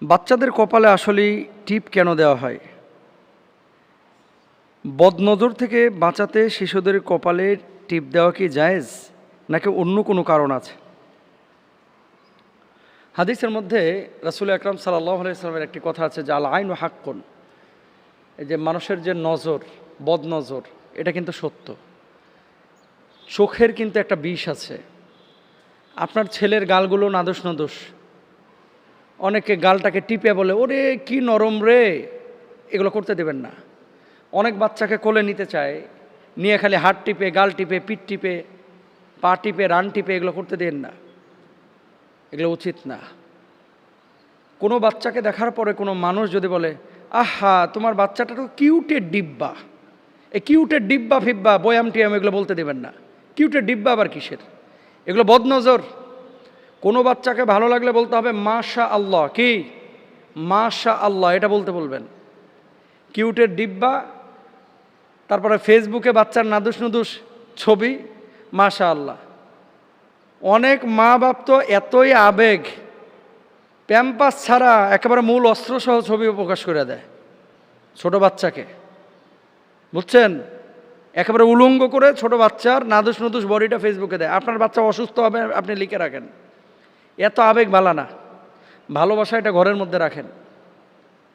বাচ্চাদের কপালে আসলেই টিপ কেন দেওয়া হয়? বদনজর থেকে বাঁচাতে শিশুদের কপালে টিপ দেওয়া কি জায়েজ, নাকি অন্য কোনো কারণ আছে? হাদিসের মধ্যে রাসূল আকরাম সাল্লাল্লাহু আলাইহি ওয়াসাল্লামের একটি কথা আছে যে আল আইনু হাক্কুন, এই যে মানুষের যে নজর, বদনজর, এটা কিন্তু সত্য। চোখের কিন্তু একটা বিষ আছে। আপনার ছেলের গালগুলো নাদোষ নদোষ, অনেকে গালটাকে টিপে বলে ওরে কি নরম রে, এগুলো করতে দেবেন না। অনেক বাচ্চাকে কোলে নিতে চায়, নিয়ে খালি হাত টিপে, গাল টিপে, পিঠ টিপে, পা টিপে, রান টিপে, এগুলো করতে দেন না, এগুলো উচিত না। কোনো বাচ্চাকে দেখার পরে কোনো মানুষ যদি বলে আহা তোমার বাচ্চাটা তো কিউটের ডিব্বা, এই কিউটের ডিব্বা ফিব্বা বয়াম টিয়াম এগুলো বলতে দেবেন না। কিউটের ডিব্বা আবার কিসের? এগুলো বদনজর। কোনো বাচ্চাকে ভালো লাগলে বলতে হবে মাশা আল্লাহ, কি মাশা আল্লাহ, এটা বলতে বলবেন। কিউটের ডিব্বা, তারপরে ফেসবুকে বাচ্চার নাদুস নুদুস ছবি, মাশা আল্লাহ। অনেক মা বাপ তো এতই আবেগ, প্যাম্পাস ছাড়া একেবারে মূল অস্ত্রসহ ছবিও প্রকাশ করে দেয় ছোট বাচ্চাকে, বুঝছেন? একেবারে উলঙ্গ করে ছোট বাচ্চার নাদুস নুদুস বডিটা ফেসবুকে দেয়। আপনার বাচ্চা অসুস্থ হবে, আপনি লিখে রাখেন। এত আবেগ বালা না, ভালোবাসা এটা ঘরের মধ্যে রাখেন।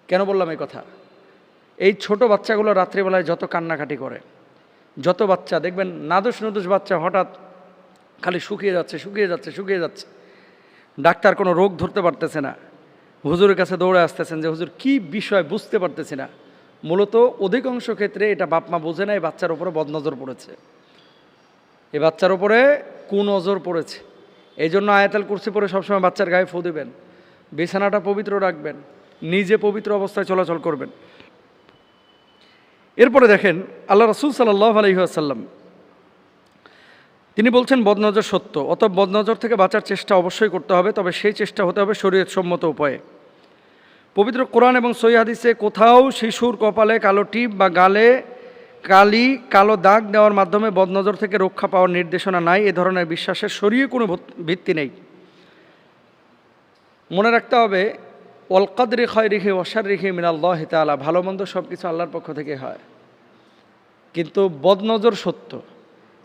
কেন বললাম এই কথা? এই ছোট বাচ্চাগুলো রাত্রিবেলায় যত কান্নাকাটি করে, যত বাচ্চা দেখবেন নাদুস নুদুস বাচ্চা হঠাৎ খালি শুকিয়ে যাচ্ছে, শুকিয়ে যাচ্ছে, শুকিয়ে যাচ্ছে, ডাক্তার কোনো রোগ ধরতে পারতেছে না, হুজুরের কাছে দৌড়ে আসতেছেন যে হুজুর কি বিষয় বুঝতে পারতেছি না। মূলত অধিকাংশ ক্ষেত্রে এটা বাপ মা বোঝে না, এই বাচ্চার উপরে বদনজর পড়েছে, এই বাচ্চার উপরে কুনজর পড়েছে। এই জন্য আয়াতুল কুরসি পড়ে সবসময় বাচ্চার গায়ে ফু দিবেন, বিছানাটা পবিত্র রাখবেন, নিজে পবিত্র অবস্থায় চলাচল করবেন। এরপরে দেখেন আল্লাহ রাসূল সাল্লাল্লাহু আলাইহি ওয়াসাল্লাম তিনি বলছেন বদনজর সত্য, অতএব বদনজর থেকে বাঁচার চেষ্টা অবশ্যই করতে হবে, তবে সেই চেষ্টা হতে হবে শরীয়তসম্মত উপায়ে। পবিত্র কোরআন এবং সহিহ হাদিসে কোথাও শিশুর কপালে কালো টিপ বা গালে কালি কালো দাগ দেওয়ার মাধ্যমে বদনজর থেকে রক্ষা পাওয়ার নির্দেশনা নাই। এ ধরনের বিশ্বাসের শরীয় কোনো ভিত্তি নেই। মনে রাখতে হবে ওয়াল কদরি খায়রিহি ওয়া শাররিহি মিনাল্লাহি তাআলা, ভালো মন্দ সব কিছু আল্লাহর পক্ষ থেকে হয়, কিন্তু বদনজর সত্য।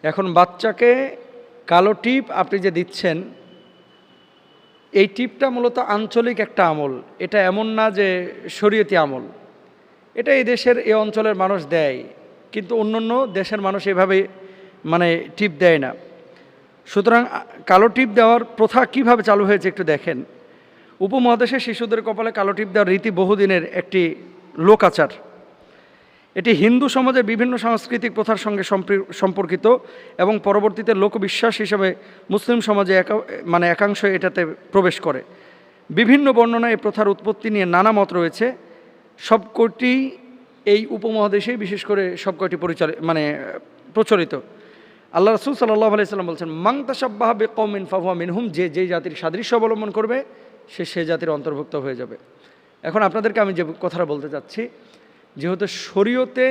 এখন বাচ্চাকে কালো টিপ আপনি যে দিচ্ছেন, এই টিপটা মূলত আঞ্চলিক একটা আমল, এটা এমন না যে শরীয়তি আমল। এটা এই দেশের এই অঞ্চলের মানুষ দেয়, কিন্তু অন্য দেশের মানুষ এভাবে টিপ দেয় না। সুতরাং কালো টিপ দেওয়ার প্রথা কিভাবে চালু হয়েছে একটু দেখেন। উপমহাদেশে শিশুদের কপালে কালো টিপ দেওয়ার রীতি বহুদিনের একটি লোকাচার। এটি হিন্দু সমাজের বিভিন্ন সাংস্কৃতিক প্রথার সঙ্গে সম্পর্কিত এবং পরবর্তীতে লোকবিশ্বাস হিসেবে মুসলিম সমাজে একাংশ এটাতে প্রবেশ করে। বিভিন্ন বর্ণনায় এই প্রথার উৎপত্তি নিয়ে নানা মত রয়েছে। সবকটি এই উপমহাদেশেই বিশেষ করে সবকটি প্রচলিত। আল্লাহ রাসূল সাল্লাল্লাহু আলাইহি ওয়াসাল্লাম বলছেন মান তাশাব্বাহা বিকওমিন ফাহুয়া মিনহুম, যে যেই জাতির সাদৃশ্য অবলম্বন করবে সে সেই জাতির অন্তর্ভুক্ত হয়ে যাবে। এখন আপনাদেরকে আমি যে কথাটা বলতে চাচ্ছি, যেহেতু শরীয়তে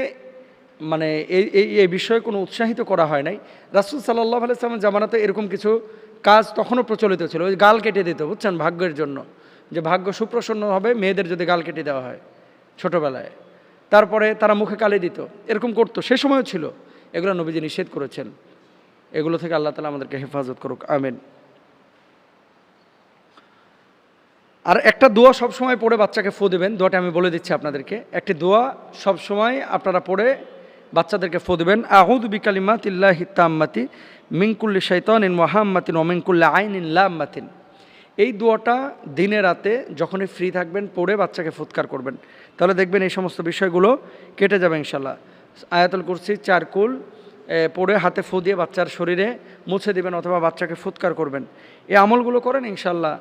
এই বিষয়ে কোনো উৎসাহিত করা হয় নাই, রাসূল সাল্লাল্লাহু আলাইহি ওয়াসাল্লামের জামানাতে এরকম কিছু কাজ তখনও প্রচলিত ছিল। ওই গাল কেটে দিত, বুঝছেন, ভাগ্যের জন্য, যে ভাগ্য সুপ্রসন্ন হবে মেয়েদের যদি গাল কেটে দেওয়া হয় ছোটোবেলায়। তারপরে তারা মুখে কালি দিত, এরকম করতো, সে সময়ও ছিল। এগুলো নবীজি নিষেধ করেছেন। এগুলো থেকে আল্লাহ তাআলা আমাদেরকে হেফাজত করুক, আমিন। আর একটা দোয়া সবসময় পড়ে বাচ্চাকে ফু দেবেন, দোয়াটা আমি বলে দিচ্ছি আপনাদেরকে। একটি দোয়া সবসময় আপনারা পড়ে বাচ্চাদেরকে ফু দেবেন, আউযু বিকালিমাতিল্লাহি তাম্মাতি মিন কুল্লি শাইতানিন ওয়া হাম্মাতিন ওয়া মিন কুল্লি আইনিন লাম্মাতিন। এই দোয়াটা দিনে রাতে যখনই ফ্রি থাকবেন পড়ে বাচ্চাকে ফুৎকার করবেন, তাহলে দেখবেন এই সমস্ত বিষয়গুলো কেটে যাবে ইনশাল্লাহ। আয়াতুল কুরসি 4 কুল পড়ে হাতে ফু দিয়ে বাচ্চার শরীরে মুছে দিবেন অথবা বাচ্চাকে ফুৎকার করবেন। এই আমলগুলো করেন, ইনশাল্লাহ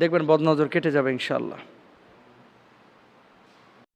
দেখবেন বদনজর কেটে যাবে ইনশাল্লাহ।